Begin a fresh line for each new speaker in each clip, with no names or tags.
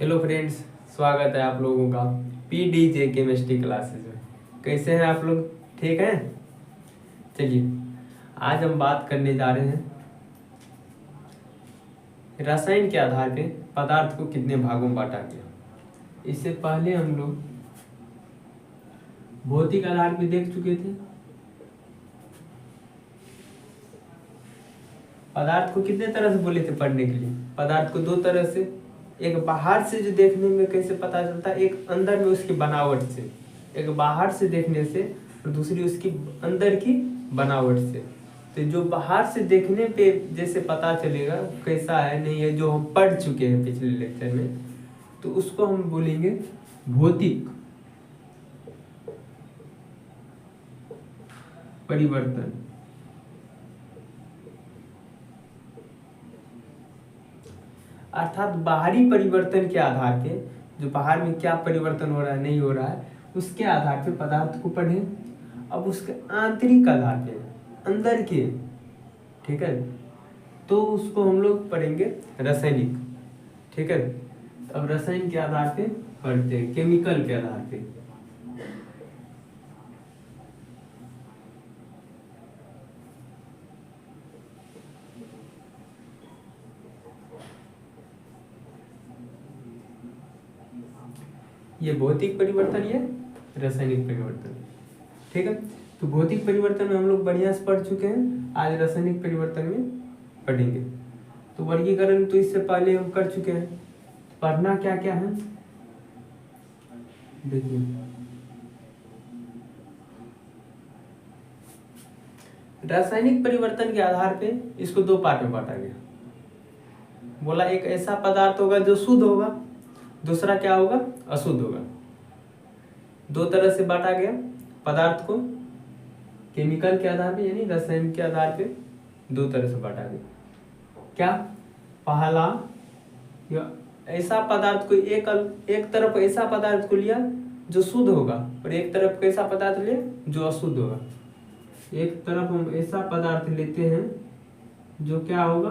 Hello friends, स्वागत है आप लोगों का PDJ केमिस्ट्री क्लासेस में। कैसे हैं आप लोग? ठीक हैं? चलिए, आज हम बात करने जा रहे हैं रसायन के आधार पे पदार्थ को कितने भागों में बांटा गया। इससे पहले हम लोग भौतिक आधार पे देख चुके थे। पदार्थ को कितने तरह से बोले थे पढ़ने के लिए? पदार्थ को दो तरह से, एक बाहर से जो देखने में कैसे पता चलता है, एक अंदर में उसकी बनावट से। एक बाहर से देखने से और दूसरी उसकी अंदर की बनावट से। तो जो बाहर से देखने पे जैसे पता चलेगा कैसा है नहीं है, जो हम पढ़ चुके हैं पिछले लेक्चर में, तो उसको हम बोलेंगे भौतिक परिवर्तन। अर्थात बाहरी परिवर्तन के आधार पे, जो बाहर में क्या परिवर्तन हो रहा है नहीं हो रहा है, उसके आधार पे पदार्थ को पढ़ें। अब उसके आंतरिक आधार पे, अंदर के, ठीक है, तो उसको हम लोग पढ़ेंगे रासायनिक। ठीक है, अब रसायन के आधार पे पढ़ते हैं, केमिकल के आधार पे। ये भौतिक परिवर्तन, ये रासायनिक परिवर्तन। ठीक है, तो भौतिक परिवर्तन में हम लोग बढ़िया से पढ़ चुके हैं। आज रासायनिक परिवर्तन में पढ़ेंगे। तो वर्गीकरण तो इससे पहले हम कर चुके हैं। पढ़ना क्या क्या है देखिए। रासायनिक परिवर्तन के आधार पे इसको दो पार्ट में बांटा गया। बोला एक ऐसा पदार्थ होगा जो शुद्ध होगा, दूसरा क्या होगा, अशुद्ध होगा। दो तरह से बांटा गया पदार्थ को, केमिकल के आधार पे यानी रसायन के आधार पे दो तरह से बांटा गया। क्या? पहला, या ऐसा पदार्थ को एक तरफ ऐसा पदार्थ को लिया जो शुद्ध होगा और एक तरफ कैसा पदार्थ लिया जो अशुद्ध होगा। एक तरफ हम ऐसा पदार्थ लेते हैं जो क्या होगा,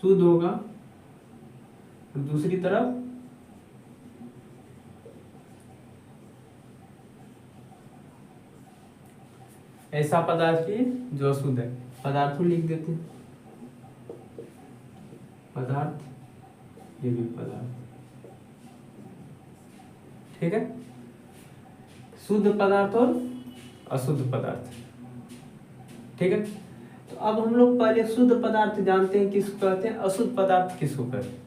शुद्ध होगा, और दूसरी तरफ ऐसा पदार्थ लिए जो अशुद्ध है। पदार्थ को लिख देते हैं, पदार्थ, ये भी पदार्थ। ठीक है, शुद्ध पदार्थ और अशुद्ध पदार्थ। ठीक है, तो अब हम लोग पहले शुद्ध पदार्थ जानते हैं किसको कहते हैं, अशुद्ध पदार्थ किसको कहते हैं।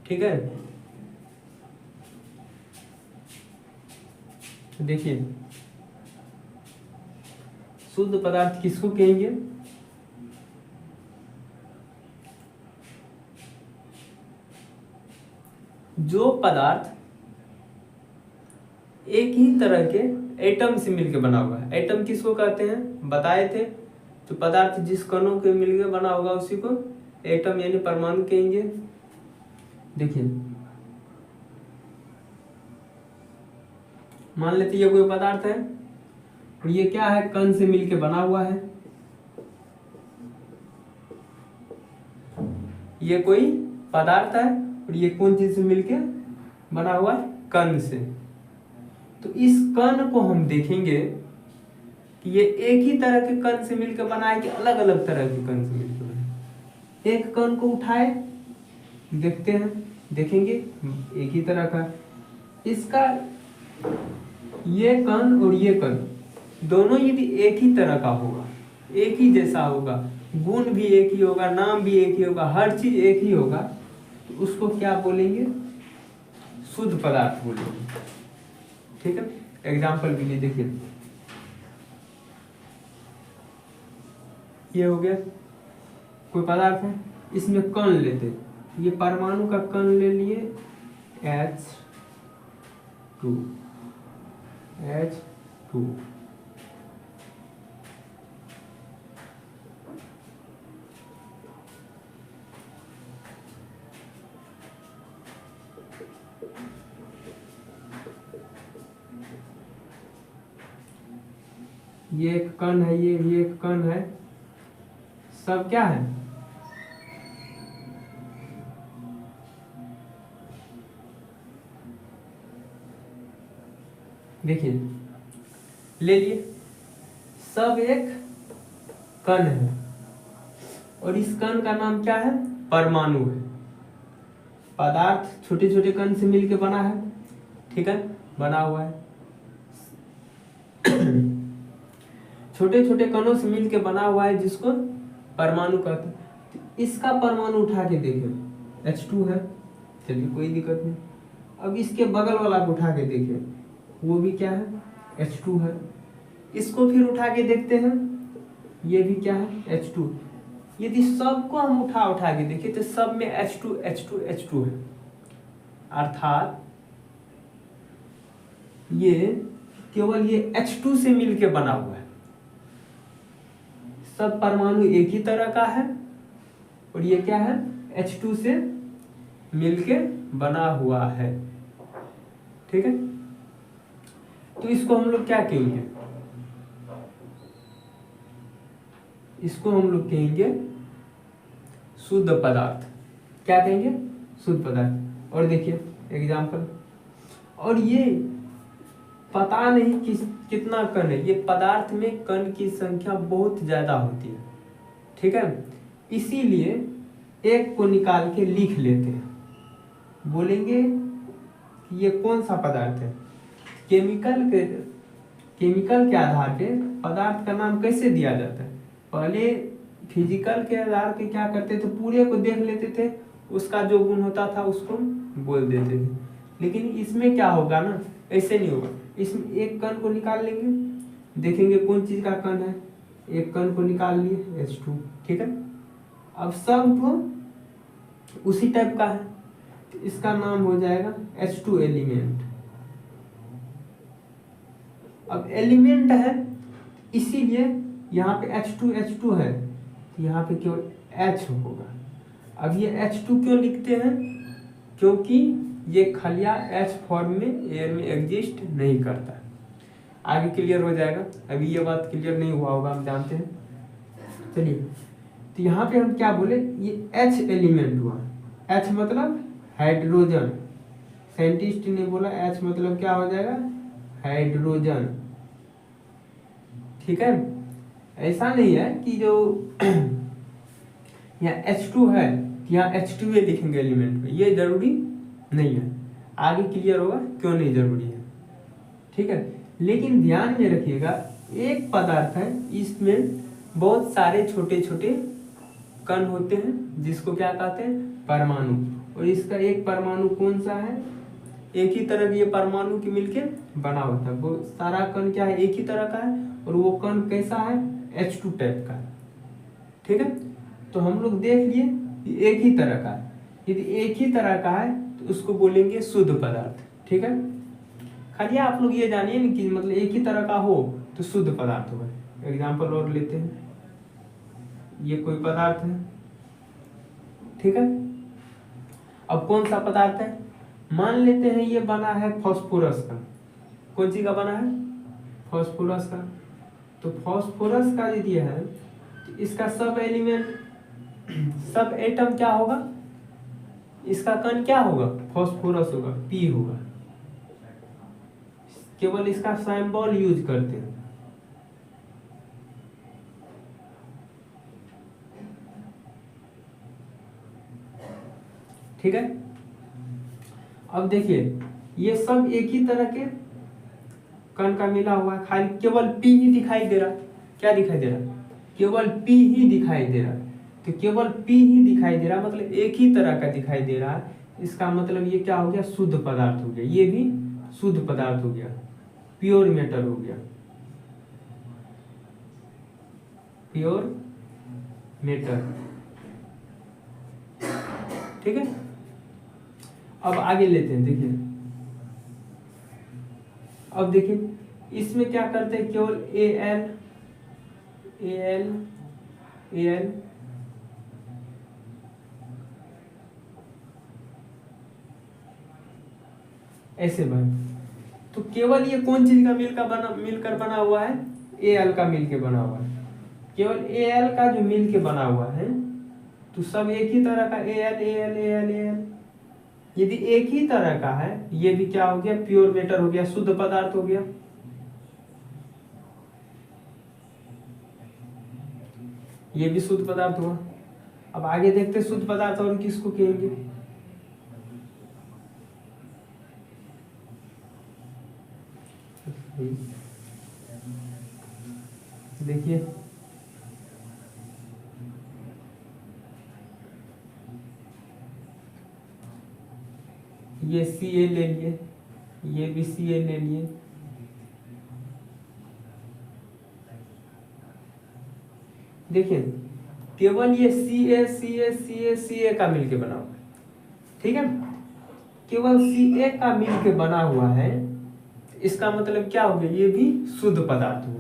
ठीक है, तो देखिए शुद्ध पदार्थ किसको कहेंगे? जो पदार्थ एक ही तरह के एटम से मिलकर बना हुआ है। एटम किसको कहते हैं बताए थे, तो पदार्थ जिस कणों के मिलकर बना होगा उसी को एटम यानी परमाणु कहेंगे। देखिए मान लेते ये कोई पदार्थ है और ये क्या है, कण से मिलके बना हुआ है। ये कोई पदार्थ है और ये कौन चीज से मिलके बना हुआ है, कण से। तो इस कण को हम देखेंगे कि ये एक ही तरह के कण से मिलकर बना है कि अलग अलग तरह के कण से मिलकर बना है। एक कण को उठाए देखते हैं, देखेंगे एक ही तरह का इसका, ये कण और ये कण दोनों यदि एक ही तरह का होगा, एक ही जैसा होगा, गुण भी एक ही होगा, नाम भी एक ही होगा, हर चीज एक ही होगा, तो उसको क्या बोलेंगे, शुद्ध पदार्थ बोलेंगे। ठीक है, एग्जाम्पल के लिए देखिए, ये हो गया कोई पदार्थ है, इसमें कण लेते, ये परमाणु का कण ले लिए H2, ये एक कण है, ये भी एक कण है, सब क्या है, देखिए ले लिए, सब एक कण है और इस कण का नाम क्या है? परमाणु है। पदार्थ छोटे छोटे कण से मिलके बना है, ठीक है, बना हुआ है। छोटे छोटे कणों से मिलके बना हुआ है जिसको परमाणु कहते हैं। तो इसका परमाणु उठा के देखें, H2 है, चलिए कोई दिक्कत नहीं। अब इसके बगल वाला को उठा के देखें, वो भी क्या है? H2 है। इसको फिर उठा के देखते हैं, ये भी क्या है? H2। यदि सबको हम उठा उठा के देखें तो सब में H2 H2 H2 है, अर्थात ये केवल ये H2 से मिलके बना हुआ है। सब परमाणु एक ही तरह का है और ये क्या है? H2 से मिलके बना हुआ है, ठीक है। तो इसको हम लोग क्या कहेंगे? इसको हम लोग कहेंगे शुद्ध पदार्थ। क्या कहेंगे? शुद्ध पदार्थ। और देखिए एग्जाम्पल, और ये पता नहीं कितना कण है, ये पदार्थ में कण की संख्या बहुत ज्यादा होती है, ठीक है। इसीलिए एक को निकाल के लिख लेते हैं, बोलेंगे कि ये कौन सा पदार्थ है। केमिकल के आधार पे पदार्थ का नाम कैसे दिया जाता है? पहले फिजिकल के आधार पे क्या करते थे, पूरे को देख लेते थे, उसका जो गुण होता था उसको बोल देते थे। लेकिन इसमें क्या होगा ना, ऐसे नहीं होगा। इसमें एक कण को निकाल लेंगे, देखेंगे कौन चीज का कण है, एक कण को निकाल लिए H2, ठीक है। अब सब तो उसी टाइप का है, तो इसका नाम हो जाएगा H2 एलिमेंट। अब एलिमेंट है इसीलिए यहाँ पे H2 है, तो यहाँ पे केवल H होगा। अब ये H2 क्यों लिखते हैं? क्योंकि ये खलिया H फॉर्म में एयर में एग्जिस्ट नहीं करता। आगे क्लियर हो जाएगा, अभी ये बात क्लियर नहीं हुआ होगा, हम जानते हैं। चलिए, तो यहाँ पे हम क्या बोले, ये H एलिमेंट हुआ। H मतलब हाइड्रोजन, साइंटिस्ट ने बोला H मतलब क्या हो जाएगा? हाइड्रोजन, ठीक है। ऐसा नहीं है कि जो यहाँ H2 है यहाँ H2 लिखेंगे एलिमेंट में, ये जरूरी नहीं है। आगे क्लियर होगा क्यों नहीं जरूरी है, ठीक है। लेकिन ध्यान में रखिएगा, एक पदार्थ है, इसमें बहुत सारे छोटे छोटे कण होते हैं जिसको क्या कहते हैं? परमाणु। और इसका एक परमाणु कौन सा है? एक ही तरह के ये परमाणु के मिलके बना होता है। वो सारा कण क्या है? एक ही तरह का है। और वो कण कैसा है? H2 टाइप का, ठीक है। तो हम लोग देख लिए एक ही तरह का है। यदि एक ही तरह का है तो उसको बोलेंगे शुद्ध पदार्थ, ठीक है। खाली आप लोग ये जानिए ना कि मतलब एक ही तरह का हो तो शुद्ध पदार्थ होगा। एग्जाम्पल और लेते हैं, ये कोई पदार्थ है, ठीक है। अब कौन सा पदार्थ है? मान लेते हैं ये बना है फास्फोरस का। कौन सी का बना है? फास्फोरस का। तो फास्फोरस का यदि है तो इसका सब एलिमेंट, सब एटम क्या होगा? इसका कण क्या होगा? फास्फोरस होगा, P होगा। केवल इसका सिंबल यूज करते हैं, ठीक है। अब देखिए ये सब एक ही तरह के कण का मिला हुआ है, खाली केवल P ही दिखाई दे रहा। क्या दिखाई दे रहा? केवल P ही दिखाई दे रहा। तो केवल P ही दिखाई दे रहा मतलब एक ही तरह का दिखाई दे रहा है। इसका मतलब ये क्या हो गया? शुद्ध पदार्थ हो गया। ये भी शुद्ध पदार्थ हो गया, प्योर मेटर हो गया, प्योर मेटर, ठीक है। अब आगे लेते हैं, देखिए अब देखिए इसमें क्या करते हैं? केवल Al ऐसे बन, तो केवल ये कौन चीज का मिलकर बना हुआ है? Al का मिलके बना हुआ है। केवल Al का जो मिलके बना हुआ है तो सब एक ही तरह का Al यदि एक ही तरह का है, ये भी क्या हो गया, प्योर मैटर हो गया, शुद्ध पदार्थ हो गया। ये भी शुद्ध पदार्थ हुआ। अब आगे देखते शुद्ध पदार्थ और किसको कहेंगे। देखिए ये Ca ले लिए, ये भी Ca ले लिए, देखिए केवल ये Ca का मिलके बना हुआ है, ठीक है, केवल Ca का मिलके बना हुआ है। इसका मतलब क्या हो गया, ये भी शुद्ध पदार्थ हुआ।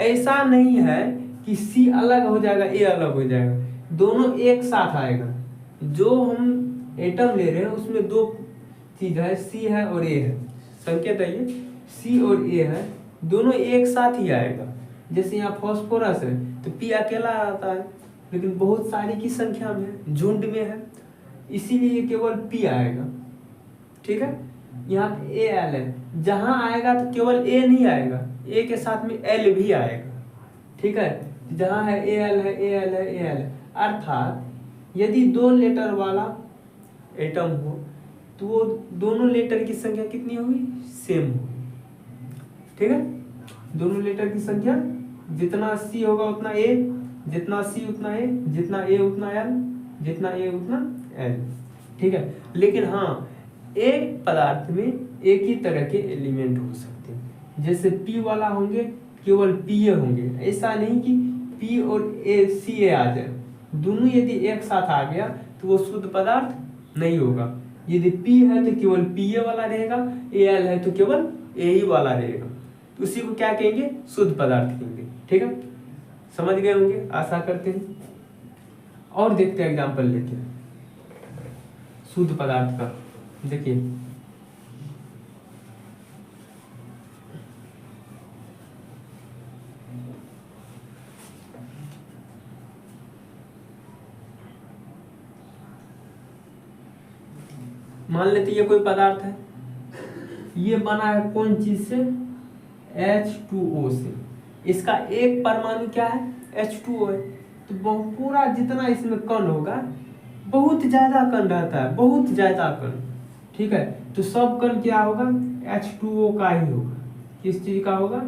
ऐसा नहीं है कि C अलग हो जाएगा, A अलग हो जाएगा, दोनों एक साथ आएगा। जो हम एटम ले रहे हैं उसमें दो चीज है, C है और A है, संकेत है ये C और A है, दोनों एक साथ ही आएगा। जैसे यहाँ फास्फोरस है तो P अकेला आता है, लेकिन बहुत सारी की संख्या में, झुंड में है, इसीलिए केवल P आएगा, ठीक है। यहाँ पे Al है, जहां आएगा तो केवल A नहीं आएगा, A के साथ में L भी आएगा, ठीक है। जहां है Al है, Al है, Al है, अर्थात यदि दो लेटर वाला एटम हो तो वो दोनों लेटर की संख्या कितनी होगी, सेम होगी, ठीक है। दोनों लेटर की संख्या जितना C होगा उतना A, जितना C उतना A, जितना A उतना L, जितना A उतना L, ठीक है। लेकिन हाँ, एक पदार्थ में एक ही तरह के एलिमेंट हो सकते हैं, जैसे P वाला होंगे केवल Pa होंगे, ऐसा नहीं कि P और Ca आ जाए। दोनों यदि एक साथ आ गया तो वो शुद्ध पदार्थ नहीं होगा। यदि P है तो केवल Pa वाला रहेगा, Al है तो केवल A ही वाला रहेगा, तो उसी को क्या कहेंगे, शुद्ध पदार्थ कहेंगे, ठीक है। समझ गए होंगे, आशा करते हैं। और देखते हैं एग्जाम्पल लेते हैं शुद्ध पदार्थ का। देखिए मान लेते ये कोई पदार्थ है, ये बना है कौन चीज से, H2O से। इसका एक परमाणु क्या है, H2O है। तो पूरा जितना इसमें कण होगा, बहुत ज्यादा कण रहता है, बहुत ज्यादा कण, ठीक है। तो सब कण क्या होगा, H2O का ही होगा। किस चीज का होगा,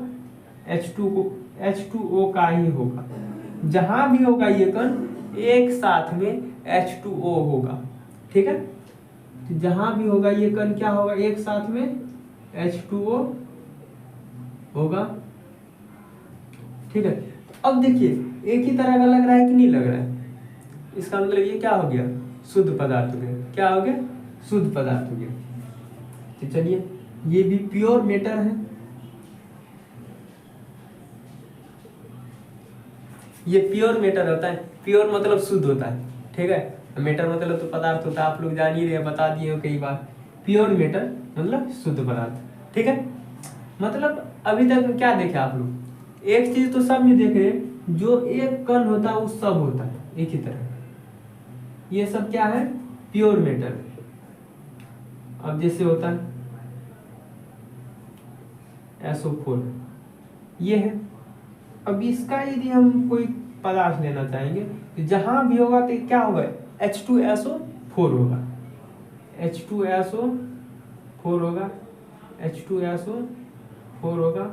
H2O का ही होगा। जहां भी होगा ये कण एक साथ में H2O होगा, ठीक है। तो जहां भी होगा ये कण क्या होगा, एक साथ में H2O होगा, ठीक है। अब देखिए एक ही तरह का लग रहा है कि नहीं लग रहा है, इसका मतलब ये क्या हो गया, शुद्ध पदार्थ हो गया। क्या हो गया, शुद्ध पदार्थ हो गया। तो चलिए ये भी प्योर मैटर है, ये प्योर मैटर होता है। प्योर मतलब शुद्ध होता है, ठीक है। मैटर मतलब तो पदार्थ होता है, आप लोग जान ही रहे, बता दिए हो कई बार। प्योर मैटर मतलब शुद्ध पदार्थ, ठीक है। मतलब अभी तक क्या देखे आप लोग, एक चीज तो सब में देख रहे हैं, जो एक कण होता है वो सब होता है एक ही तरह। ये सब क्या है, प्योर मैटर। अब जैसे होता है SO4, ये है। अब इसका यदि हम कोई पदार्थ लेना चाहेंगे तो जहां भी होगा तो क्या होगा, H2SO4 होगा, H2SO4 होगा, H2SO4 होगा।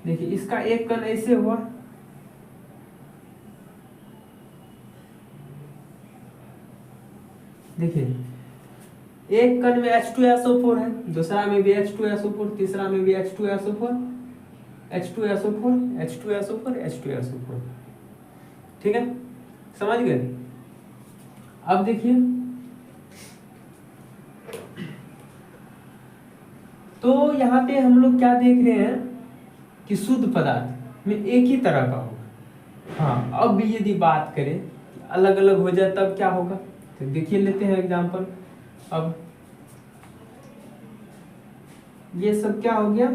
देखिए इसका एक कण ऐसे हुआ, देखिए एक कण में H2SO4 है, दूसरा में भी H2SO4, तीसरा में भी H2SO4, H2SO4, H2SO4, H2SO4, ठीक है। समझ गए। अब देखिए तो यहाँ पे हम लोग क्या देख रहे हैं कि शुद्ध पदार्थ में एक ही तरह का होगा। हाँ, अब भी यदि बात करें अलग अलग हो जाए तब क्या होगा, तो देखिए लेते हैं एग्जांपल। अब ये सब क्या हो गया,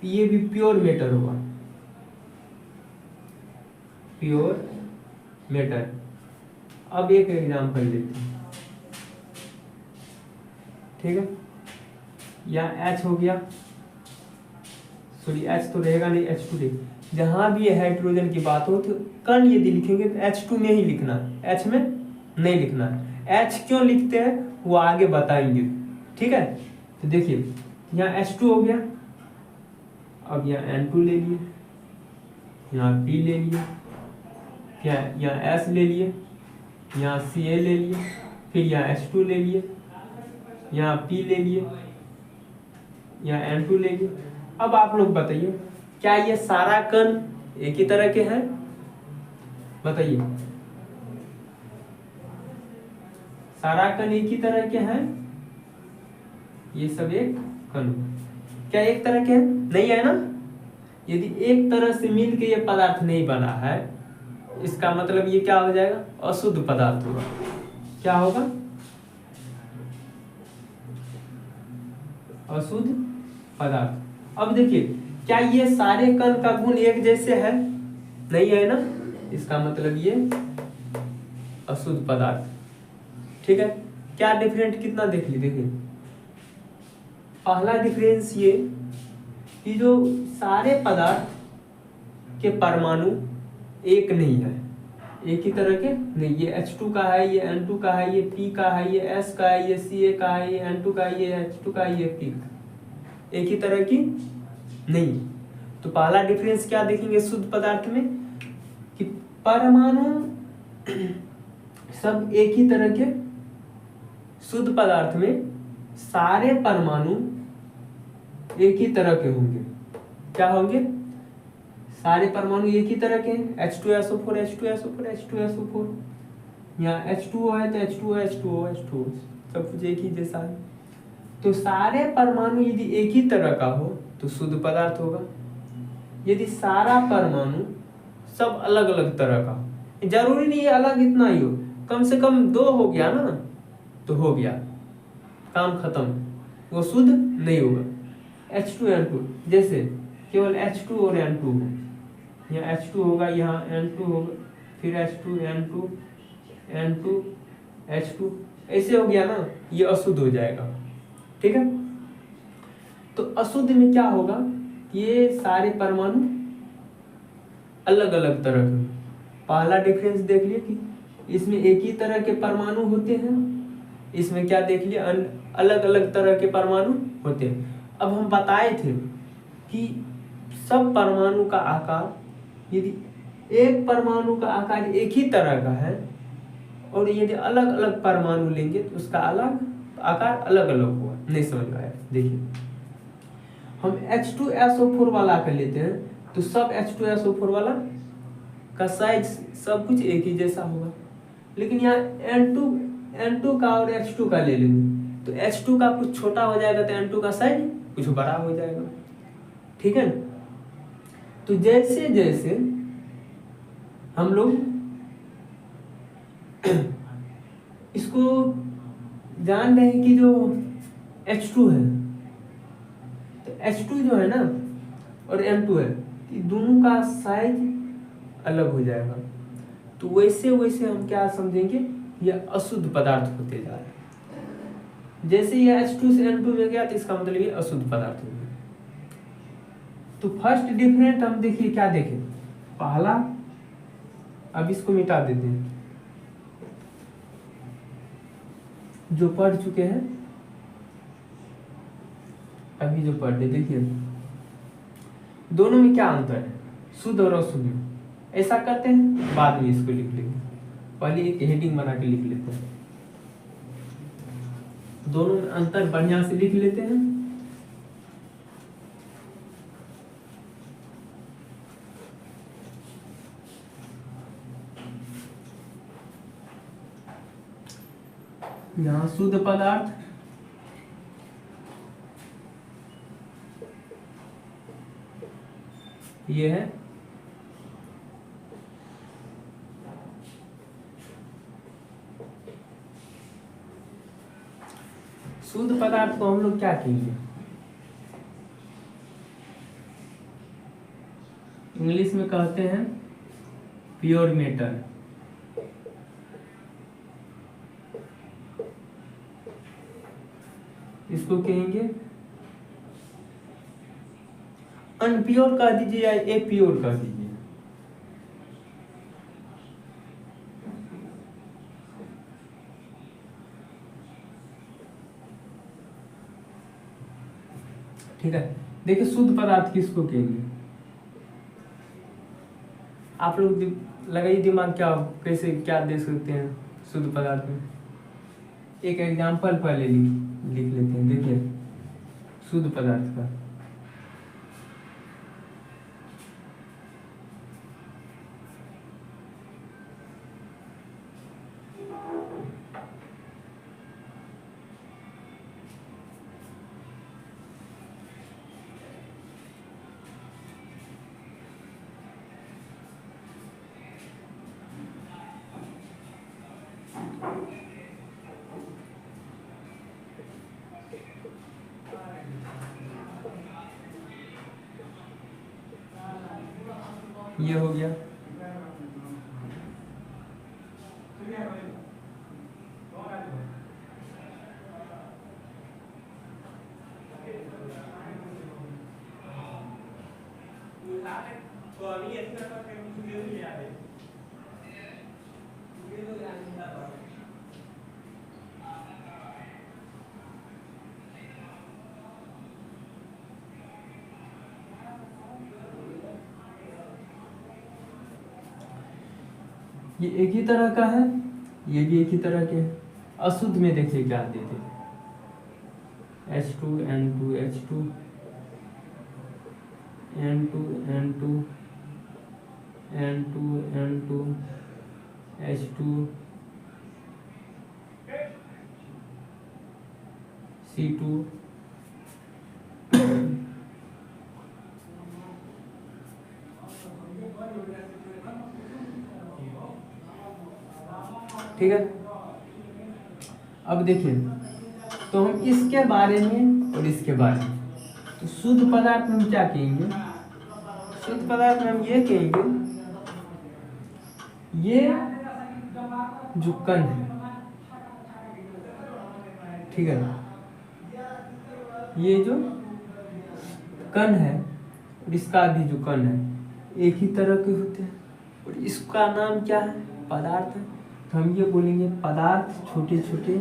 ये भी प्योर मेटर होगा, प्योर मेटर। अब एक एग्जाम्पल लेते हैं, ठीक है। यहाँ H हो गया, सॉरी H तो रहेगा नहीं, H2 रहेगा। जहां भी हाइड्रोजन की बात हो तो कण यदि लिखेंगे तो H2 में ही लिखना, H में नहीं लिखना। H क्यों लिखते हैं वो आगे बताएंगे, ठीक है। तो देखिए यहाँ H2 हो गया, अब यहाँ N2 ले लिए, यहाँ P ले लिए, यहाँ S ले लिए, यहाँ Ca ले लिए, फिर यहाँ H2 ले लिए, यहाँ P ले लिए, यहाँ N2 ले लिए। अब आप लोग बताइए क्या ये सारा कण एक ही तरह के हैं, बताइए। सारा कण एक ही तरह के हैं, ये सब एक कण क्या एक तरह के हैं, नहीं है ना। यदि एक तरह से मिल के ये पदार्थ नहीं बना है, इसका मतलब ये क्या हो जाएगा, अशुद्ध पदार्थ होगा। क्या होगा, अशुद्ध पदार्थ। अब देखिए क्या ये सारे कण का गुण एक जैसे है, नहीं है ना, इसका मतलब ये अशुद्ध पदार्थ, ठीक है। क्या डिफरेंट कितना देख ली, देखिए पहला डिफरेंस ये कि जो सारे पदार्थ के परमाणु एक नहीं है, एक ही तरह के नहीं। ये H2 का है, ये N2 का है, ये P का है, ये S का है, ये Ca का है, ये N2 का है, ये H2 का है, ये P का, एक ही तरह की नहीं। तो पहला डिफरेंस क्या देखेंगे शुद्ध पदार्थ में कि परमाणु सब एक ही तरह के, शुद्ध पदार्थ में सारे परमाणु एक ही तरह के होंगे। क्या होंगे, सारे परमाणु एक ही तरह के हैं, H2SO4 H2SO4 H2SO4, यहाँ H2O है तो H2O H2O H2O, सब कुछ एक ही जैसा है। तो सारे परमाणु यदि एक ही तरह का हो तो शुद्ध पदार्थ होगा। यदि सारा परमाणु सब अलग अलग तरह का, जरूरी नहीं है अलग इतना ही हो, कम से कम 2 हो गया ना तो हो गया, काम खत्म, वो शुद्ध नहीं होगा। H2N2 जैसे केवल H2 और N2 हो, यहाँ H2 होगा, यहाँ N2 होगा, फिर H2 N2 N2 H2, ऐसे हो गया ना, ये अशुद्ध हो जाएगा, ठीक है। तो अशुद्ध में क्या होगा, ये सारे परमाणु अलग अलग तरह के। पहला डिफरेंस देख लिया कि इसमें एक ही तरह के परमाणु होते हैं, इसमें क्या देख लिया, अलग अलग तरह के परमाणु होते हैं। अब हम बताए थे कि सब परमाणु का आकार, यदि एक परमाणु का आकार एक ही तरह का है और यदि अलग अलग परमाणु लेंगे तो उसका अलग आकार अलग अलग होगा। नहीं समझ में आया, देखिए हम H2SO4 वाला कर लेते हैं तो सब H2SO4 वाला का साइज सब कुछ एक ही जैसा होगा, लेकिन यहाँ N2 का और H2 का ले लेंगे तो H2 का कुछ छोटा हो जाएगा तो N2 का साइज कुछ बड़ा हो जाएगा, ठीक है। तो जैसे जैसे हम लोग इसको जान रहे हैं कि जो H2 है, तो H2 जो है ना और N2 है, दोनों का साइज अलग हो जाएगा। तो वैसे वैसे हम क्या समझेंगे, ये अशुद्ध पदार्थ होते जा रहे हैं। जैसे ये H2 से N2 में गया तो इसका मतलब ये अशुद्ध पदार्थ हो गया। तो फर्स्ट डिफरेंट हम देखिए क्या देखें, पहला, अब इसको मिटा देते हैं जो पढ़ चुके हैं, अभी जो पढ़ रहे, देखिए दोनों में क्या अंतर है, शुद्ध और अशुद्ध। ऐसा करते हैं, बाद में इसको लिख लेंगे, पहले एक हेडिंग बना के लिख लेते हैं, दोनों में अंतर बढ़िया से लिख लेते हैं। यहाँ शुद्ध पदार्थ, ये है शुद्ध पदार्थ को हम लोग क्या कहेंगे, इंग्लिश में कहते हैं प्योर मेटल। इसको कहेंगे अनप्योर कह दीजिए या ए प्योर कह दीजिए। ठीक है, देखिए शुद्ध पदार्थ किसको कहेंगे? आप लोग लगाइए दिमाग, क्या कैसे क्या दे सकते हैं शुद्ध पदार्थ में। एक एग्जाम्पल पहले लिख लेते हैं। देखिए शुद्ध पदार्थ का ये हो गया। ये एक ही तरह का है, ये भी एक ही तरह के है। अशुद्ध में देखिए क्या देते H2N2 H2 N2 N2 N2 N2 H2 C2 ठीक है। अब देखिए तो हम इसके बारे में और इसके बारे में, तो शुद्ध पदार्थ में हम क्या कहेंगे? शुद्ध पदार्थ में हम ये कहेंगे, ये जो कण है, ठीक है, ये जो कण है और इसका भी जो कण है एक ही तरह के होते हैं और इसका नाम क्या है? पदार्थ है। तो हम ये बोलेंगे पदार्थ छोटे छोटे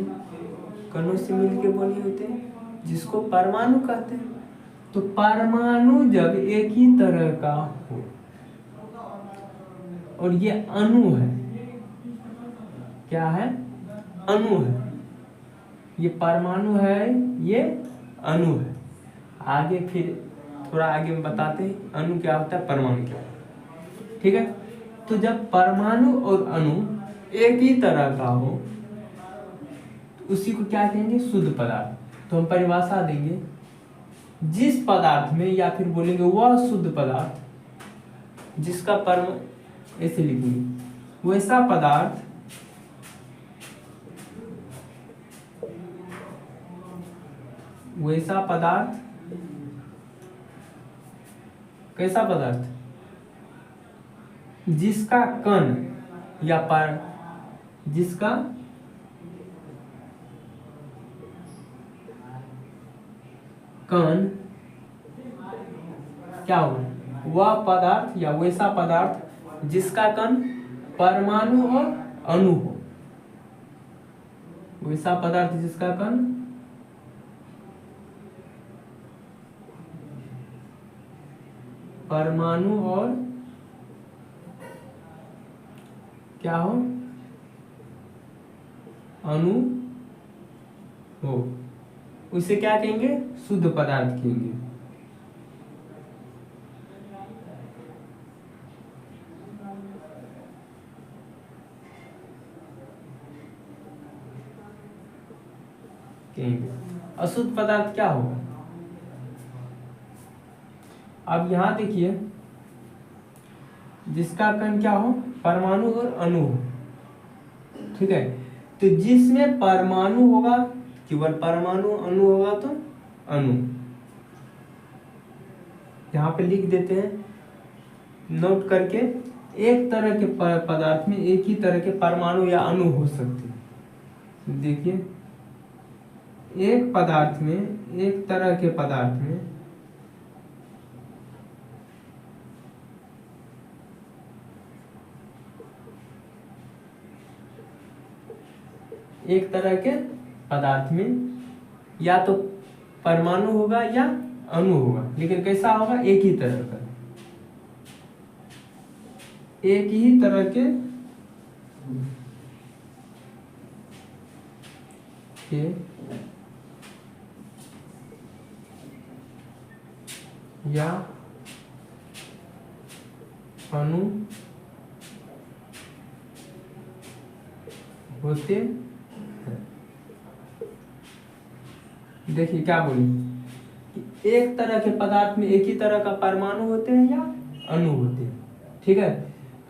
कणों से मिलके बने होते हैं जिसको परमाणु कहते हैं। तो परमाणु जब एक ही तरह का हो और ये अणु है, क्या है? अणु है। ये परमाणु है, ये अणु है। आगे फिर थोड़ा आगे में बताते हैं अणु क्या होता है, परमाणु क्या होता है। ठीक है, तो जब परमाणु और अणु एक ही तरह का हो तो उसी को क्या कहेंगे? शुद्ध पदार्थ। तो हम परिभाषा देंगे, जिस पदार्थ में, या फिर बोलेंगे वह शुद्ध पदार्थ जिसका ऐसे लिखेंगे, वैसा पदार्थ कैसा पदार्थ? जिसका कण या जिसका कण क्या हो? वह पदार्थ या वैसा पदार्थ जिसका कण परमाणु और अणु हो। वैसा पदार्थ जिसका कण परमाणु और क्या हो? अणु हो, उसे क्या कहेंगे? शुद्ध पदार्थ कहेंगे। अशुद्ध पदार्थ क्या होगा? अब यहां देखिए, जिसका कण क्या हो? परमाणु और अणु हो। ठीक है, तो जिसमें परमाणु होगा केवल परमाणु, अणु होगा तो अणु। यहां पे लिख देते हैं नोट करके एक तरह के पदार्थ में एक ही तरह के परमाणु या अणु हो सकते हैं। देखिए एक पदार्थ में एक तरह के पदार्थ में एक तरह के पदार्थ में या तो परमाणु होगा या अणु होगा, लेकिन कैसा होगा? एक ही तरह का, एक ही तरह के या अणु होते हैं। देखिए क्या बोले कि एक तरह के पदार्थ में एक ही तरह का परमाणु होते हैं या अणु होते हैं। ठीक है,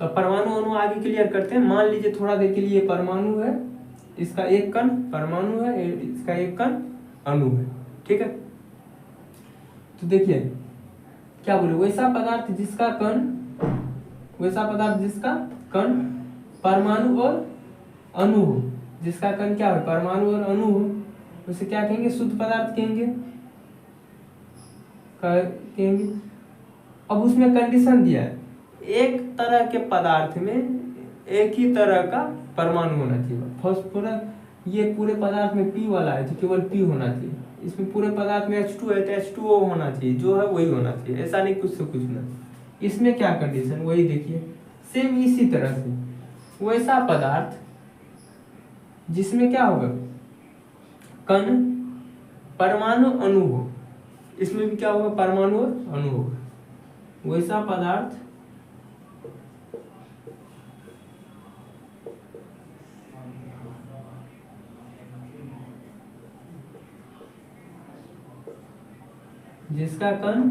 तो परमाणु अणु आगे क्लियर करते हैं। मान लीजिए थोड़ा देर के लिए परमाणु है, इसका एक कण परमाणु है, इसका एक कण अणु है। ठीक है, तो देखिए क्या बोले, वैसा पदार्थ जिसका कण परमाणु और अणु हो, जिसका कण क्या हो? परमाणु और अणु हो, उसे क्या कहेंगे? शुद्ध पदार्थ कहेंगे। अब उसमें कंडीशन दिया है, एक तरह के पदार्थ में एक ही तरह का परमाणु होना चाहिए। फास्फोरस ये पूरे पदार्थ में P वाला है तो केवल P होना चाहिए। इसमें पूरे पदार्थ में H2 है तो H2O होना चाहिए, जो है वही होना चाहिए, ऐसा नहीं कुछ से कुछ ना। इसमें क्या कंडीशन, वही देखिए। सेम इसी तरह से वैसा पदार्थ जिसमें क्या होगा? कण परमाणु अणु हो, इसमें भी क्या होगा? परमाणु और अणु होगा। वैसा पदार्थ जिसका कण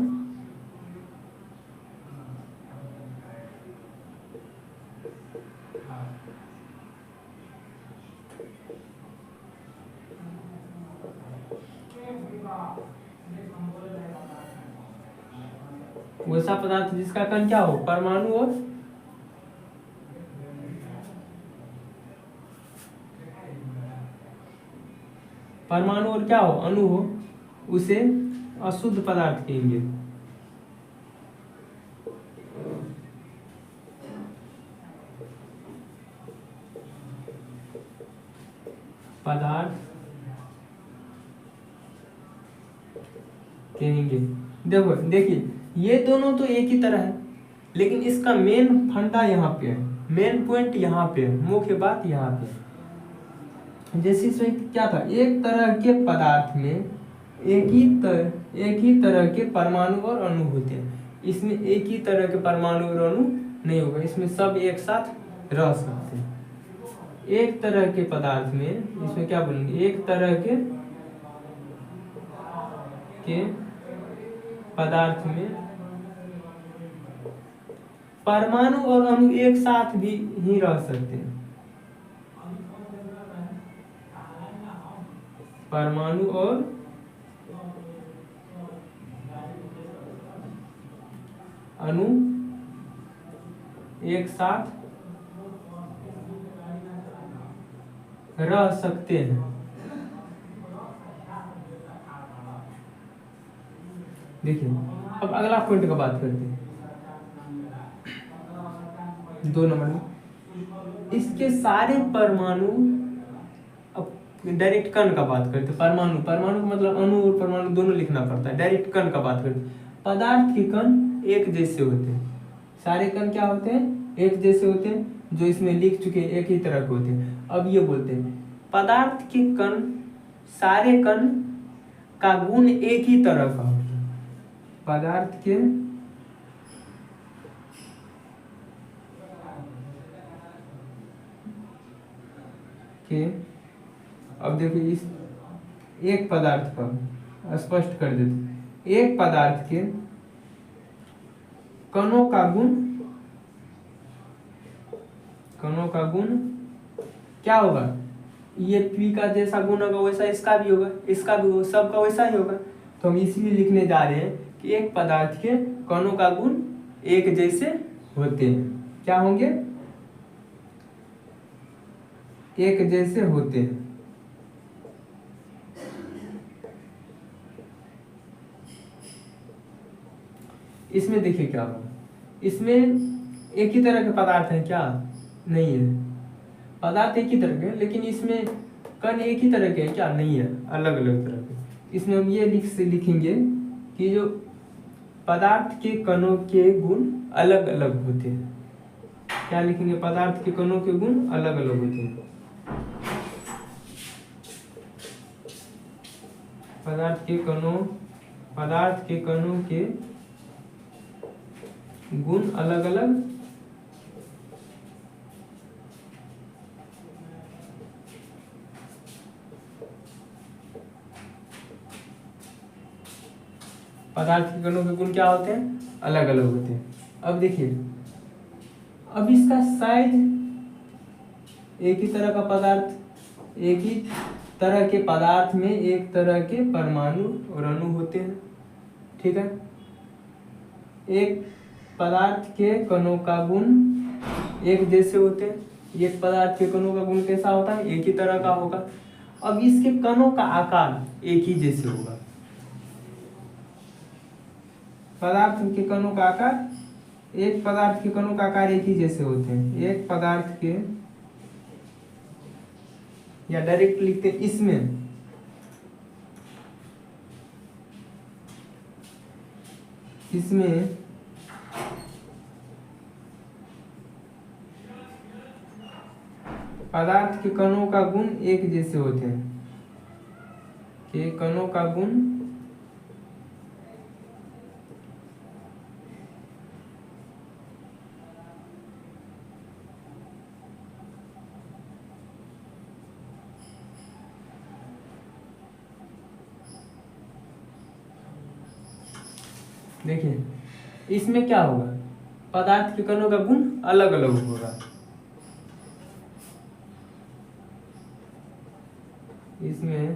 वैसा पदार्थ जिसका कण क्या हो? परमाणु और क्या हो? अणु हो, उसे अशुद्ध पदार्थ कहेंगे। देखो देखिए ये दोनों तो एक ही तरह है, लेकिन इसका मेन फंडा यहाँ पे है, मेन पॉइंट यहाँ पे है, मुख्य बात यहाँ पे है। जैसे इसमें क्या था? एक तरह के पदार्थ में एक ही तरह के परमाणु और अणु होते हैं। इसमें एक ही तरह के परमाणु और अणु नहीं होगा, इसमें सब एक साथ रह सकते हैं। एक तरह के पदार्थ में इसमें क्या बोलेंगे? एक तरह के पदार्थ में परमाणु और अणु एक साथ भी ही रह सकते हैं। परमाणु और अणु एक साथ रह सकते हैं। देखिए अब अगला पॉइंट का बात करते हैं। 2 नंबर में इसके सारे परमाणु, अब डायरेक्ट कण का बात करते हैं। परमाणु का मतलब अणु और परमाणु दोनों लिखना पड़ता है। डायरेक्ट कण का बात करते हैं। पदार्थ के कण एक जैसे होते हैं, सारे कण क्या होते हैं? एक जैसे होते हैं, जो इसमें लिख चुके हैं एक ही तरह के होते हैं। अब ये बोलते हैं पदार्थ के कण, सारे कण का गुण एक ही तरह का होता है। पदार्थ के अब देखिए इस एक पदार्थ का स्पष्ट कर देते। एक पदार्थ के कणों का गुण क्या होगा? ये P का जैसा गुण होगा वैसा इसका भी होगा, इसका भी होगा, सबका वैसा ही होगा। तो हम इसलिए लिखने जा रहे हैं कि एक पदार्थ के कणों का गुण एक जैसे होते हैं। क्या होंगे? एक जैसे होते हैं। इसमें देखिए क्या होगा, इसमें एक ही तरह के पदार्थ है क्या? नहीं है। पदार्थ एक ही तरह के, लेकिन इसमें कण एक ही तरह के है क्या? नहीं है, अलग अलग तरह के। इसमें हम ये लिखेंगे कि जो पदार्थ के कणों के गुण अलग अलग होते हैं। क्या लिखेंगे? पदार्थ के कणों के गुण अलग अलग होते हैं। पदार्थ के कणों के गुण अलग अलग पदार्थ के कणों के गुण क्या होते हैं? अलग अलग होते हैं। अब देखिए, अब इसका साइज, एक ही तरह का पदार्थ, एक ही तरह के पदार्थ में एक तरह के परमाणु और अणु होते हैं। ठीक है। एक पदार्थ के कणों का गुण एक जैसे होते हैं। एक पदार्थ के कणों का गुण कैसा होता है? एक ही तरह का होगा। अब इसके कणों का आकार एक ही जैसे होगा। पदार्थ के कणों का आकार, एक पदार्थ के कणों का आकार एक ही जैसे होते हैं। एक पदार्थ के, या डायरेक्ट लिखते हैं इसमें पदार्थ के कणों का गुण एक जैसे होते हैं। के कणों का गुण देखिए, इसमें क्या होगा? पदार्थ के कणों का गुण अलग अलग होगा। इसमें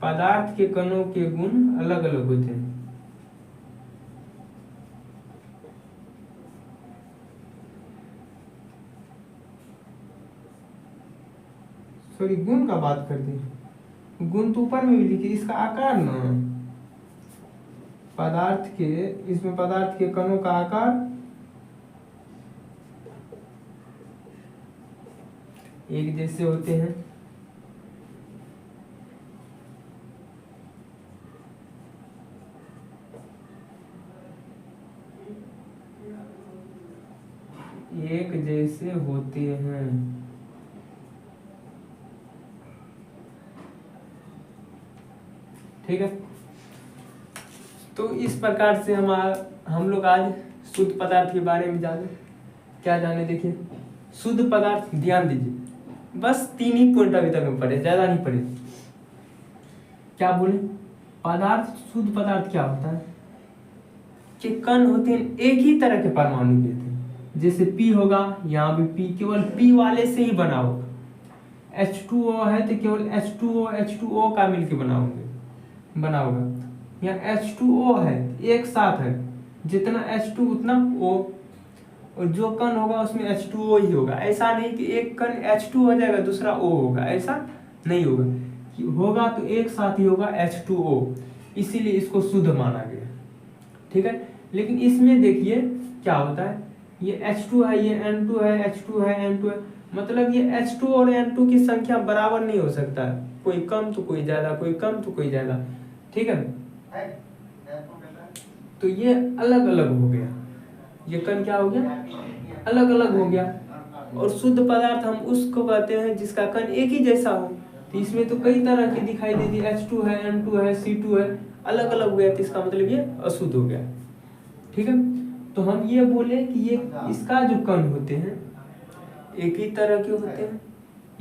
पदार्थ के कणों के गुण अलग अलग होते हैं। सॉरी, गुण का बात करते हैं। गुण तो ऊपर में भी लिखिए, इसका आकार ना, पदार्थ के, इसमें पदार्थ के कणों का आकार एक जैसे होते हैं। एक जैसे होते हैं। ठीक है। तो इस प्रकार से हम लोग आज शुद्ध पदार्थ के बारे में जाने। क्या जाने? देखिए, शुद्ध पदार्थ, ध्यान दीजिए, बस 3 ही पॉइंट अभी तक हम पढ़े, ज्यादा नहीं पढ़े। क्या बोले? पदार्थ, शुद्ध पदार्थ क्या होता है? कि कण होते हैं एक ही तरह के परमाणु के थे। जैसे P होगा, यहाँ भी P, केवल P वाले से ही बना होगा। H2O है तो केवल H2O का मिलके बना होगा। यहाँ H2O है, एक साथ है, जितना H2 उतना O, और जो कण होगा उसमें H2O ही होगा। ऐसा नहीं कि एक कण H2 हो जाएगा दूसरा O होगा, ऐसा नहीं होगा तो एक साथ ही होगा H2O, इसीलिए इसको शुद्ध माना गया। ठीक है। लेकिन इसमें देखिए क्या होता है, ये H2 है, ये N2 है, H2 है, N2 है, मतलब ये H2 और N2 की संख्या बराबर नहीं हो सकता है। कोई कम तो कोई ज्यादा, कोई कम तो कोई ज्यादा। ठीक है। तो ये अलग अलग हो गया, ये कण क्या हो गया? अलग अलग हो गया। और शुद्ध पदार्थ हम उसको कहते हैं जिसका कण एक ही जैसा हो। तो इसमें तो कई तरह की दिखाई देती है, H2 है, N2 है, C2 है, अलग अलग हो गया, तो इसका मतलब ये अशुद्ध हो गया। ठीक है। तो हम ये बोले कि ये इसका जो कण होते हैं एक ही तरह के होते हैं।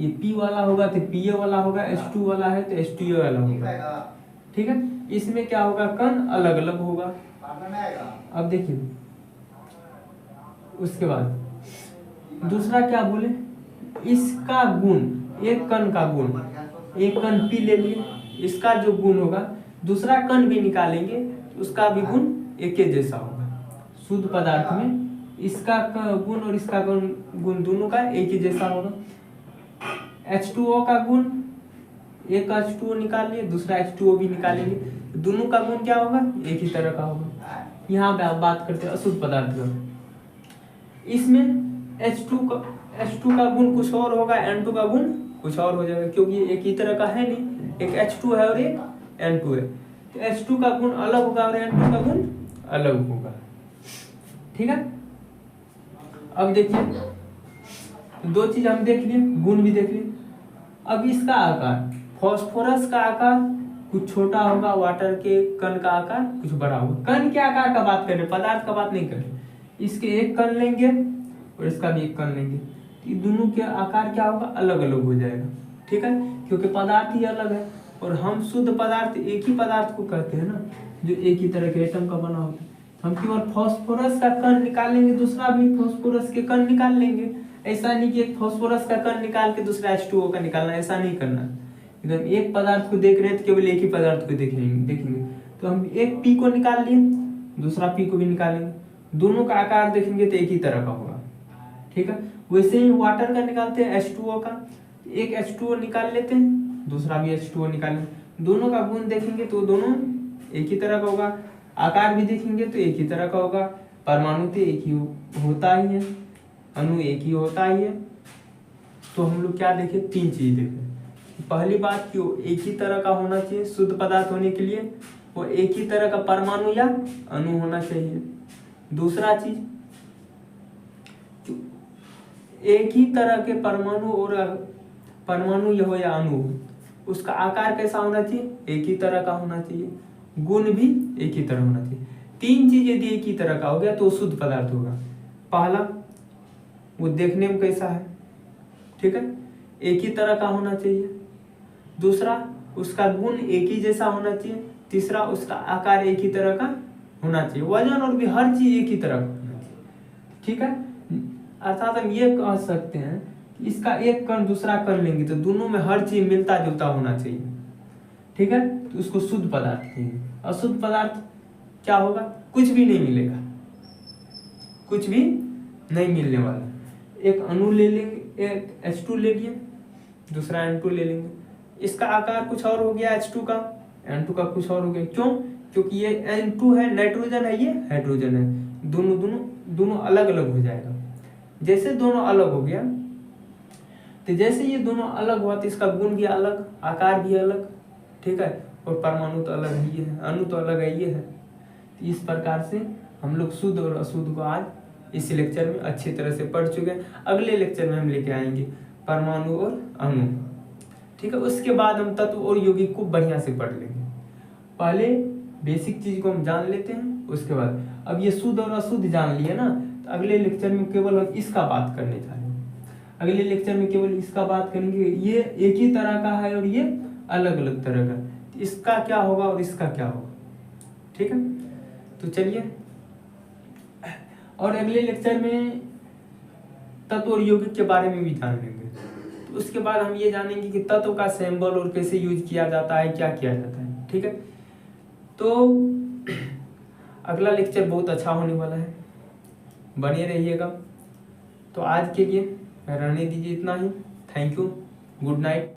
ये P वाला होगा तो Pa वाला होगा, H2 वाला है तो H2O वाला होगा। ठीक है। इसमें क्या होगा? कण अलग अलग होगा। अब देखिए, उसके बाद दूसरा क्या बोले? इसका गुण, एक कण का गुण, एक कण P ले लिए, इसका जो गुण होगा, दूसरा कण भी निकालेंगे उसका भी गुण एक ही जैसा होगा। शुद्ध पदार्थ में इसका गुण और इसका गुण दोनों का एक ही जैसा होगा। H2O का गुण, एक H2O निकाल लिए, दूसरा H2O भी निकालेंगे, दोनों का गुण क्या होगा, एक ही तरह का होगा। यहाँ पे आप बात करते हैं अशुद्ध पदार्थ का, इसमें H2 का गुण कुछ और होगा, N2 का गुण कुछ और हो जाएगा, क्योंकि एक ही तरह का है नहीं, एक H2 है और एक N2 है। तो H2 का गुण अलग होगा और N2 का गुण अलग होगा। ठीक है, अब देखिए दो चीज हम देख लिए, गुण भी देख लिए। अब इसका आकार, फास्फोरस का आकार कुछ छोटा होगा, वाटर के कण का आकार कुछ बड़ा होगा। कण के आकार का बात कर रहे, पदार्थ का बात नहीं कर रहे। इसके एक कण लेंगे और इसका भी एक कण लेंगे, तो दोनों के आकार क्या होगा, अलग अलग हो जाएगा। ठीक है, क्योंकि पदार्थ ही अलग है, और हम शुद्ध पदार्थ एक ही पदार्थ को कहते हैं ना, जो एक ही तरह के एटम का बना होता है। हम केवल फास्फोरस का कण निकालेंगे, दूसरा भी फास्फोरस के कण निकाल लेंगे। ऐसा नहीं कि एक फास्फोरस का कण निकाल के दूसरा H2O का निकालना, ऐसा नहीं करना। एकदम एक पदार्थ को देख रहे हैं तो केवल एक ही पदार्थ को देखेंगे। तो हम एक P को निकाल लिए, दूसरा P को भी निकालेंगे, दोनों का आकार देखेंगे तो एक ही तरह का होगा। ठीक है, वैसे ही वाटर का निकालते हैं H2O का, एक H2O निकाल लेते हैं, दूसरा भी H2O निकालेंगे, दोनों का गुण देखेंगे तो दोनों एक ही तरह का होगा, आकार भी देखेंगे तो एक ही तरह का होगा, परमाणु तो एक ही होता ही है, अणु एक ही होता ही है। तो हम लोग क्या देखे, तीन चीज देखे। पहली बात कि वो एक ही तरह का होना चाहिए, शुद्ध पदार्थ होने के लिए वो एक ही तरह का परमाणु या अणु होना चाहिए। दूसरा चीज, एक ही तरह के परमाणु और परमाणु हो या अणु हो, उसका आकार कैसा होना चाहिए, एक ही तरह का होना चाहिए, गुण भी एक ही तरह होना चाहिए। तीन चीज यदि एक ही तरह का हो गया तो शुद्ध पदार्थ होगा। पहला, वो देखने में कैसा है, ठीक है, एक ही तरह का होना चाहिए। दूसरा, उसका गुण एक ही जैसा होना चाहिए। तीसरा, उसका आकार एक ही तरह का होना चाहिए, वजन और भी हर चीज एक ही तरह का होना चाहिए। ठीक है, अर्थात हम ये कह सकते हैं कि इसका एक कण दूसरा कण लेंगे तो दोनों में हर चीज मिलता जुलता होना चाहिए। ठीक है, तो उसको शुद्ध पदार्थ कहेंगे। अशुद्ध पदार्थ क्या होगा, कुछ भी नहीं मिलेगा, कुछ भी नहीं मिलने वाला। एक अणु ले लेंगे, एक H2 ले लिए, दूसरा N2 ले लेंगे, इसका आकार कुछ और हो गया H2 का, N2 का कुछ और हो गया। क्यों, क्योंकि ये N2 है नाइट्रोजन है, ये हाइड्रोजन है, दोनों अलग अलग हो जाएगा। जैसे दोनों अलग हो गया, तो जैसे ये दोनों अलग हुआ तो इसका गुण भी अलग, आकार भी अलग। ठीक है, और परमाणु तो अलग ही है, अणु तो अलग है, ये है। तो इस प्रकार से हम लोग शुद्ध और अशुद्ध को आज इस लेक्चर में अच्छी तरह से पढ़ चुके हैं। अगले लेक्चर में हम लेके आएंगे परमाणु और अणु। ठीक है, उसके बाद हम तत्व और यौगिक को बढ़िया से पढ़ लेंगे। पहले बेसिक चीज को हम जान लेते हैं, उसके बाद अब ये शुद्ध और अशुद्ध जान लिए ना, तो अगले लेक्चर में केवल हम इसका बात करने जा रहे हैं। अगले लेक्चर में केवल इसका बात करेंगे, ये एक ही तरह का है और ये अलग अलग तरह का, तो इसका क्या होगा और इसका क्या होगा। ठीक है, तो चलिए, और अगले लेक्चर में तत्व और यौगिक के बारे में भी जान लेंगे। तो उसके बाद हम ये जानेंगे कि तत्व का सिंबल और कैसे यूज किया जाता है, क्या किया जाता है। ठीक है, तो अगला लेक्चर बहुत अच्छा होने वाला है, बने रहिएगा। तो आज के लिए रहने दीजिए इतना ही। Thank you, good night.